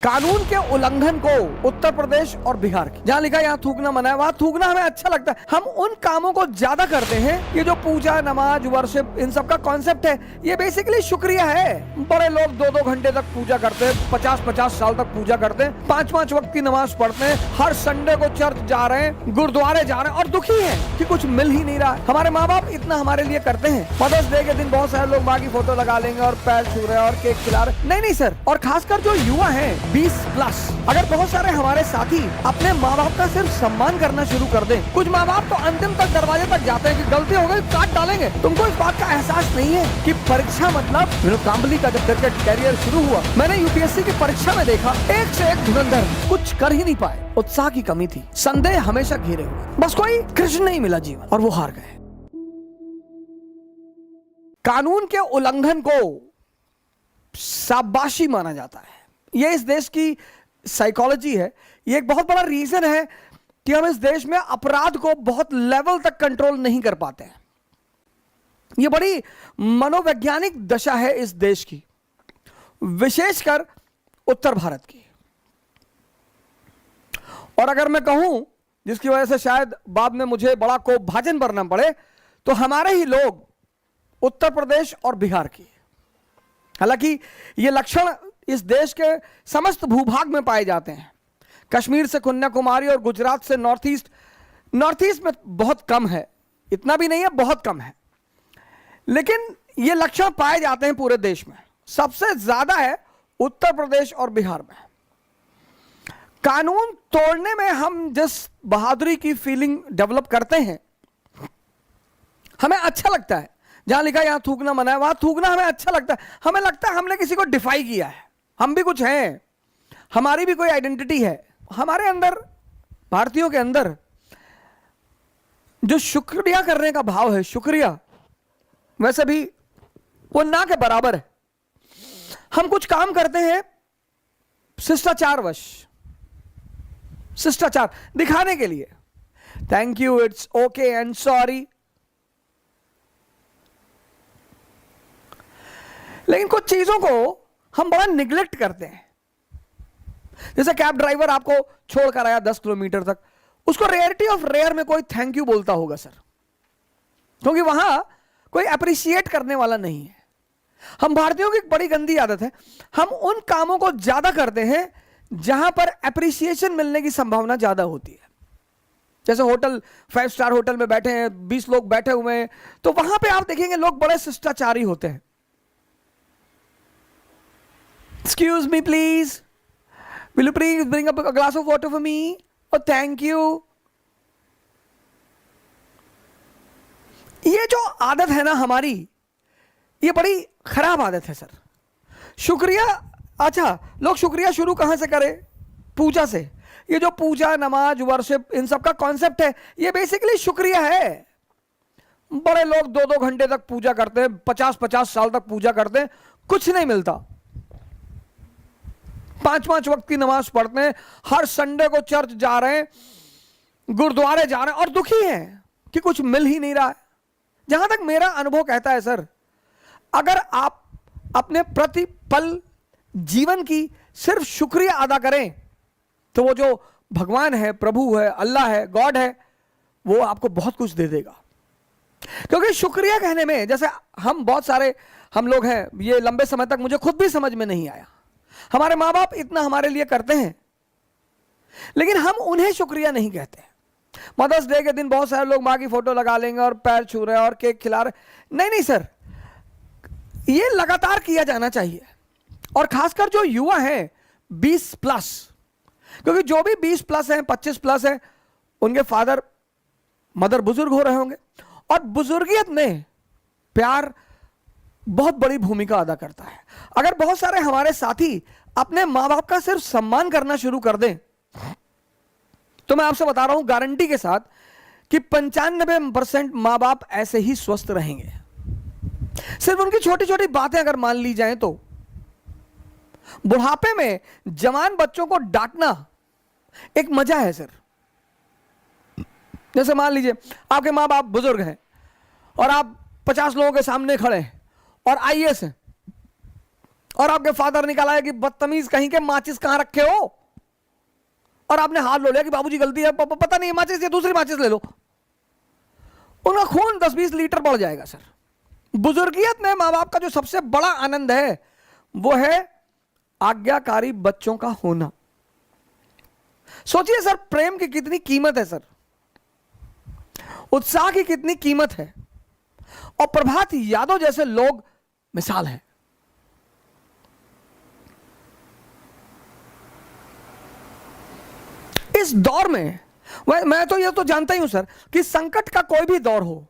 कानून के उल्लंघन को उत्तर प्रदेश और बिहार की, जहां लिखा है यहाँ थूकना मना है, वहां थूकना हमें अच्छा लगता है। हम उन कामों को ज्यादा करते हैं। ये जो पूजा, नमाज, वर्शिप, इन सब का कॉन्सेप्ट है, ये बेसिकली शुक्रिया है। बड़े लोग 2-2 घंटे तक पूजा करते हैं, 50-50 साल तक पूजा करते हैं, 5-5 वक्त की नमाज पढ़ते हैं, हर संडे को चर्च जा रहे हैं, गुरुद्वारे जा रहे हैं और दुखी है कि कुछ मिल ही नहीं रहा है। हमारे माँ बाप इतना हमारे लिए करते हैं। मदर्स डे के दिन बहुत सारे लोग माँ की फोटो लगा लेंगे और पैर छू रहे हैं और केक खिला रहे। नहीं सर, और खासकर जो युवा है 20+, अगर बहुत सारे हमारे साथी अपने माँ बाप का सिर्फ सम्मान करना शुरू कर दें। कुछ माँ बाप तो अंतिम तक दरवाजे तक जाते हैं कि गलती हो गई काट डालेंगे। तुमको इस बात का एहसास नहीं है कि परीक्षा मतलब मेरे कांबली का जब क्रिकेट कैरियर शुरू हुआ, मैंने यूपीएससी की परीक्षा में देखा एक से एक धुरंधर कुछ कर ही नहीं पाए। उत्साह की कमी थी, संदेह हमेशा घेरे हुए, बस कोई कृष्ण नहीं मिला जीवन और वो हार गए। कानून के उल्लंघन को शाबाशी माना जाता है। ये इस देश की साइकोलॉजी है। ये एक बहुत बड़ा रीजन है कि हम इस देश में अपराध को बहुत लेवल तक कंट्रोल नहीं कर पाते हैं। ये बड़ी मनोवैज्ञानिक दशा है इस देश की, विशेषकर उत्तर भारत की। और अगर मैं कहूं, जिसकी वजह से शायद बाद में मुझे बड़ा कोपभाजन भरना पड़े, तो हमारे ही लोग उत्तर प्रदेश और बिहार की। हालांकि ये लक्षण इस देश के समस्त भूभाग में पाए जाते हैं। कश्मीर से कन्याकुमारी और गुजरात से नॉर्थ ईस्ट में बहुत कम है, इतना भी नहीं है, बहुत कम है, लेकिन ये लक्षण पाए जाते हैं पूरे देश में। सबसे ज्यादा है उत्तर प्रदेश और बिहार में। कानून तोड़ने में हम जिस बहादुरी की फीलिंग डेवलप करते हैं, हमें अच्छा लगता है। जहां लिखा है यहाँ थूकना मना है, वहां थूकना हमें अच्छा लगता है। हमें लगता है हमने किसी को डिफाई किया है, हम भी कुछ हैं, हमारी भी कोई आइडेंटिटी है। हमारे अंदर, भारतीयों के अंदर जो शुक्रिया करने का भाव है, शुक्रिया वैसे भी वो ना के बराबर है। हम कुछ काम करते हैं शिष्टाचारवश, शिष्टाचार दिखाने के लिए, thank you, it's okay and sorry. लेकिन कुछ चीजों को हम बड़ा निगलेक्ट करते हैं। जैसे कैब ड्राइवर आपको छोड़कर आया 10 किलोमीटर तक, उसको रेयरिटी ऑफ रेयर में कोई थैंक यू बोलता होगा सर, क्योंकि वहां कोई अप्रिशिएट करने वाला नहीं है। हम भारतीयों की एक बड़ी गंदी आदत है, हम उन कामों को ज्यादा करते हैं जहां पर अप्रिसिएशन मिलने की संभावना ज्यादा होती है। जैसे होटल, 5 स्टार होटल में बैठे हैं, 20 लोग बैठे हुए हैं, तो वहां पे आप देखेंगे लोग बड़े शिष्टाचारी होते हैं। Excuse me please, will you please bring up a glass of water for me? Oh thank you. ये जो आदत है ना हमारी, ये बड़ी खराब आदत है सर। शुक्रिया, अच्छा लोग शुक्रिया शुरू कहां से करें? पूजा से। ये जो पूजा, नमाज, वर्शिप, इन सब का कॉन्सेप्ट है, ये बेसिकली शुक्रिया है। बड़े लोग 2-2 घंटे तक पूजा करते हैं, 50-50 साल तक पूजा करते हैं, कुछ नहीं मिलता। 5-5 वक्त की नमाज पढ़ते हैं, हर संडे को चर्च जा रहे हैं, गुरुद्वारे जा रहे हैं और दुखी हैं कि कुछ मिल ही नहीं रहा है। जहां तक मेरा अनुभव कहता है सर, अगर आप अपने प्रतिपल जीवन की सिर्फ शुक्रिया अदा करें, तो वो जो भगवान है, प्रभु है, अल्लाह है, गॉड है, वो आपको बहुत कुछ दे देगा। क्योंकि शुक्रिया कहने में, जैसे हम लोग हैं, ये लंबे समय तक मुझे खुद भी समझ में नहीं आया। हमारे माँ बाप इतना हमारे लिए करते हैं, लेकिन हम उन्हें शुक्रिया नहीं कहते। मदर्स डे के दिन बहुत सारे लोग माँ की फोटो लगा लेंगे और पैर छू रहे हैं और केक खिला रहे। नहीं सर, ये लगातार किया जाना चाहिए। और खासकर जो युवा हैं 20+, क्योंकि जो भी 20+ हैं, 25+ हैं, उनके फादर मदर बुजुर्ग हो रहे होंगे, और बुजुर्गियत में प्यार बहुत बड़ी भूमिका अदा करता है। अगर बहुत सारे हमारे साथी अपने मां बाप का सिर्फ सम्मान करना शुरू कर दें, तो मैं आपसे बता रहा हूं गारंटी के साथ कि 95% मां बाप ऐसे ही स्वस्थ रहेंगे। सिर्फ उनकी छोटी छोटी बातें अगर मान ली जाएं तो। बुढ़ापे में जवान बच्चों को डांटना एक मजा है सर। जैसे मान लीजिए आपके मां बाप बुजुर्ग हैं और आप 50 लोगों के सामने खड़े हैं और आईएएस हैं, और आपके फादर निकाल आए कि बदतमीज कहीं के, माचिस कहां रखे हो, और आपने हाथ लो लिया कि बाबूजी गलती है, पता नहीं माचिस, ये दूसरी माचिस ले लो, उनका खून 10-20 लीटर बढ़ जाएगा सर। बुजुर्गियत में मां बाप का जो सबसे बड़ा आनंद है वो है आज्ञाकारी बच्चों का होना। सोचिए सर, प्रेम की कितनी कीमत है सर, उत्साह की कितनी कीमत है, और प्रभात यादव जैसे लोग मिसाल हैं। इस दौर में मैं तो यह तो जानता ही हूं सर कि संकट का कोई भी दौर हो,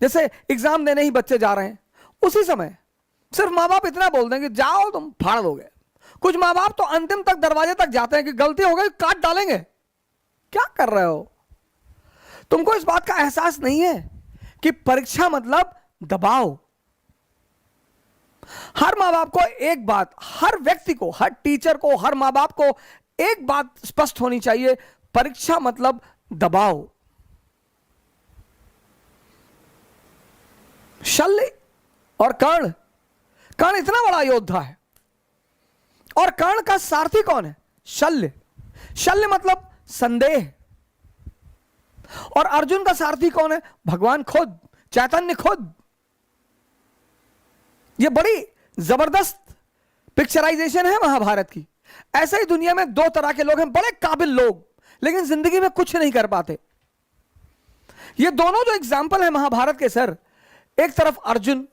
जैसे एग्जाम देने ही बच्चे जा रहे हैं, उसी समय सिर्फ मां बाप इतना बोल देंगे जाओ तुम फाड़ दोगे। कुछ मां बाप तो अंतिम तक दरवाजे तक जाते हैं कि गलती हो गई काट डालेंगे। क्या कर रहे हो? तुमको इस बात का एहसास नहीं है कि परीक्षा मतलब दबाव। हर मां बाप को एक बात, हर व्यक्ति को, हर टीचर को, हर मां बाप को एक बात स्पष्ट होनी चाहिए, परीक्षा मतलब दबाव। शल्य और कर्ण, कर्ण इतना बड़ा योद्धा है और कर्ण का सारथी कौन है? शल्य। शल्य मतलब संदेह, और अर्जुन का सारथी कौन है? भगवान खुद, चैतन्य खुद। यह बड़ी जबरदस्त पिक्चराइजेशन है महाभारत की। ऐसे ही दुनिया में दो तरह के लोग हैं, बड़े काबिल लोग लेकिन जिंदगी में कुछ नहीं कर पाते। ये दोनों जो एग्जाम्पल है महाभारत के सर, एक तरफ अर्जुन,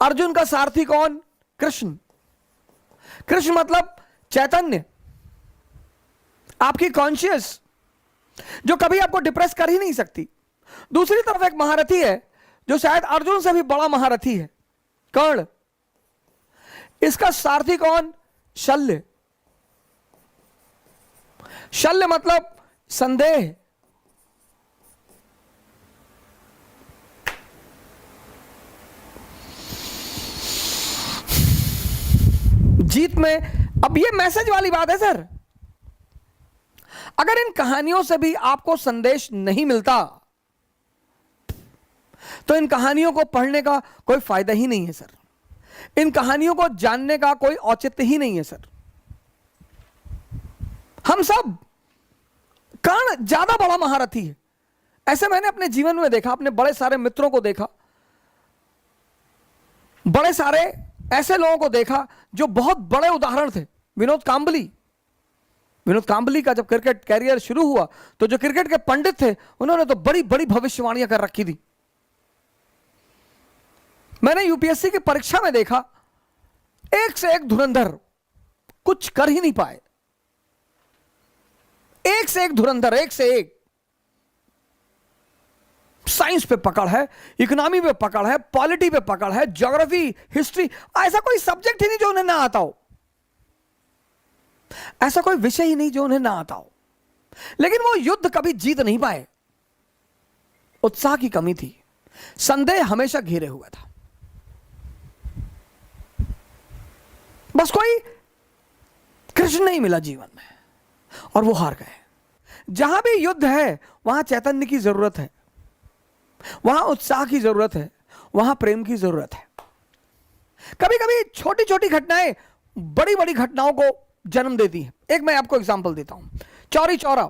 अर्जुन का सारथी कौन? कृष्ण। कृष्ण मतलब चैतन्य, आपकी कॉन्शियस, जो कभी आपको डिप्रेस कर ही नहीं सकती। दूसरी तरफ एक महारथी है जो शायद अर्जुन से भी बड़ा महारथी है, कर्ण। इसका सारथी कौन? शल्य। शल्य मतलब संदेह। जीत में, अब ये मैसेज वाली बात है सर, अगर इन कहानियों से भी आपको संदेश नहीं मिलता तो इन कहानियों को पढ़ने का कोई फायदा ही नहीं है सर। इन कहानियों को जानने का कोई औचित्य ही नहीं है सर। हम सब, कर्ण ज्यादा बड़ा महारथी है, ऐसे मैंने अपने जीवन में देखा, अपने बड़े सारे मित्रों को देखा, बड़े सारे ऐसे लोगों को देखा जो बहुत बड़े उदाहरण थे। विनोद कांबली, विनोद कांबली का जब क्रिकेट कैरियर शुरू हुआ तो जो क्रिकेट के पंडित थे उन्होंने तो बड़ी बड़ी भविष्यवाणियां कर रखी थी। मैंने यूपीएससी की परीक्षा में देखा, एक से एक धुरंधर, कुछ कर ही नहीं पाए। एक से एक धुरंधर, एक से एक। साइंस पे पकड़ है, इकोनॉमी पे पकड़ है, पॉलिटी पे पकड़ है, ज्योग्राफी, हिस्ट्री, ऐसा कोई सब्जेक्ट ही नहीं जो उन्हें ना आता हो, ऐसा कोई विषय ही नहीं जो उन्हें ना आता हो। लेकिन वो युद्ध कभी जीत नहीं पाए। उत्साह की कमी थी, संदेह हमेशा घेरे हुआ था। बस कोई कृष्ण नहीं मिला जीवन में और वो हार गए। जहां भी युद्ध है वहां चैतन्य की जरूरत है, वहां उत्साह की जरूरत है, वहां प्रेम की जरूरत है। कभी कभी छोटी छोटी घटनाएं बड़ी बड़ी घटनाओं को जन्म देती हैं। एक मैं आपको एग्जांपल देता हूं, चौरी चौरा।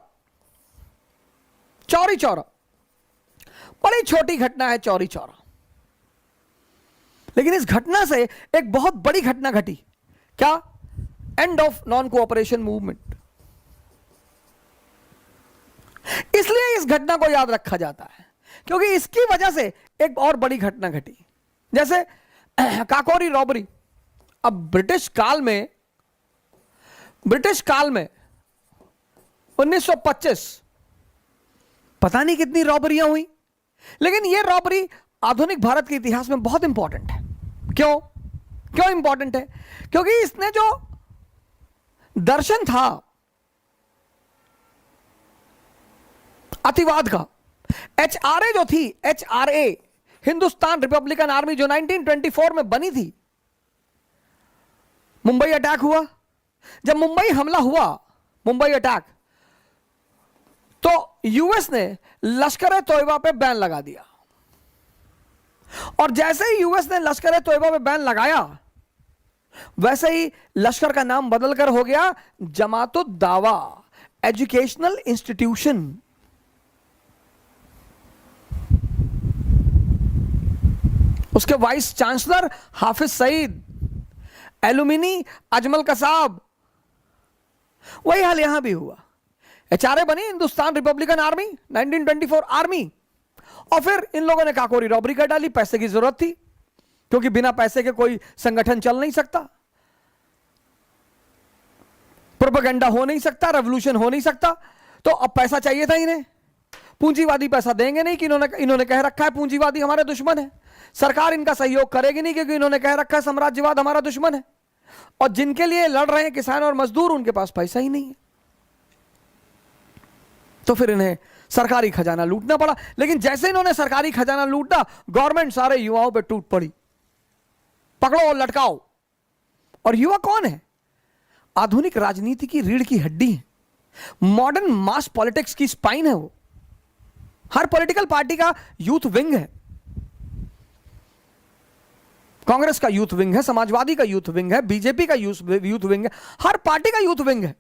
चौरी चौरा बड़ी छोटी घटना है, चौरी चौरा, लेकिन इस घटना से एक बहुत बड़ी घटना घटी। क्या? End of non cooperation movement. इसलिए इस घटना को याद रखा जाता है क्योंकि इसकी वजह से एक और बड़ी घटना घटी, जैसे काकोरी रॉबरी। अब ब्रिटिश काल में 1925 पता नहीं कितनी रॉबरियां हुई, लेकिन यह रॉबरी आधुनिक भारत के इतिहास में बहुत इंपॉर्टेंट है। क्यों क्यों इंपॉर्टेंट है? क्योंकि इसने जो दर्शन था अतिवाद का, एचआरए जो थी, एचआरए हिंदुस्तान रिपब्लिकन आर्मी जो 1924 में बनी थी, मुंबई अटैक हुआ। जब मुंबई हमला हुआ, मुंबई अटैक, तो यूएस ने लश्कर ए तोयबा पे बैन लगा दिया। और जैसे ही यूएस ने लश्कर ए तोयबा पे बैन लगाया वैसे ही लश्कर का नाम बदलकर हो गया जमातुद दावा एजुकेशनल इंस्टीट्यूशन। उसके vice chancellor Hafiz Saeed, alumni Ajmal Kasab. वही हाल यहां भी हुआ। एचआरए बनी हिंदुस्तान रिपब्लिकन आर्मी, 1924 आर्मी, और फिर इन लोगों ने काकोरी रॉबरी कर डाली। पैसे की जरूरत थी, क्योंकि बिना पैसे के कोई संगठन चल नहीं सकता, प्रोपेगेंडा हो नहीं सकता, रेवोल्यूशन हो नहीं सकता। तो अब पैसा चाहिए था इन्हें। पूंजीवादी पैसा देंगे नहीं कि इन्होंने कह रखा है पूंजीवादी हमारे दुश्मन है। सरकार इनका सहयोग करेगी नहीं, क्योंकि इन्होंने कह रखा है साम्राज्यवाद हमारा दुश्मन है। और जिनके लिए लड़ रहे हैं किसान और मजदूर, उनके पास पैसा ही नहीं है। तो फिर इन्हें सरकारी खजाना लूटना पड़ा। लेकिन जैसे इन्होंने सरकारी खजाना लूटा, गवर्नमेंट सारे युवाओं पे टूट पड़ी, पकड़ो और लटकाओ। और युवा कौन है? आधुनिक राजनीति की रीढ़ की हड्डी है, मॉडर्न मास पॉलिटिक्स की स्पाइन है वो। हर पॉलिटिकल पार्टी का यूथ विंग है। कांग्रेस का यूथ विंग है, समाजवादी का यूथ विंग है, बीजेपी का यूथ विंग है, हर पार्टी का यूथ विंग है।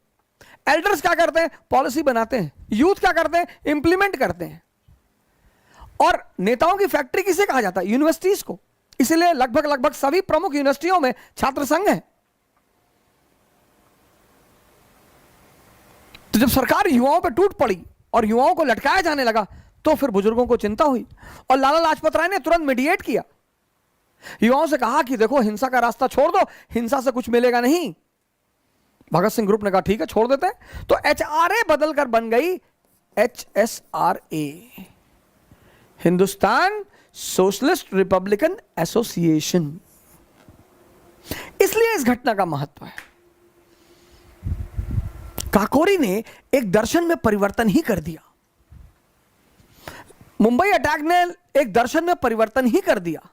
एल्डर्स क्या करते हैं? पॉलिसी बनाते हैं। यूथ क्या करते हैं? इंप्लीमेंट करते हैं। और नेताओं की फैक्ट्री किसे कहा जाता है? यूनिवर्सिटीज को। इसलिए लगभग सभी प्रमुख यूनिवर्सिटियों में छात्र संघ है। तो जब सरकार युवाओं पर टूट पड़ी और युवाओं को लटकाया जाने लगा, तो फिर बुजुर्गों को चिंता हुई और लाला लाजपत राय ने तुरंत मीडिएट किया। युवाओं से कहा कि देखो, हिंसा का रास्ता छोड़ दो, हिंसा से कुछ मिलेगा नहीं। भगत सिंह ग्रुप ने कहा ठीक है, छोड़ देते हैं। तो एचआरए बदलकर बन गई HSRA, Hindustan socialist Republican association. इसलिए इस घटना का महत्व है। काकोरी ने एक दर्शन में परिवर्तन ही कर दिया। मुंबई अटैक ने एक दर्शन में परिवर्तन ही कर दिया।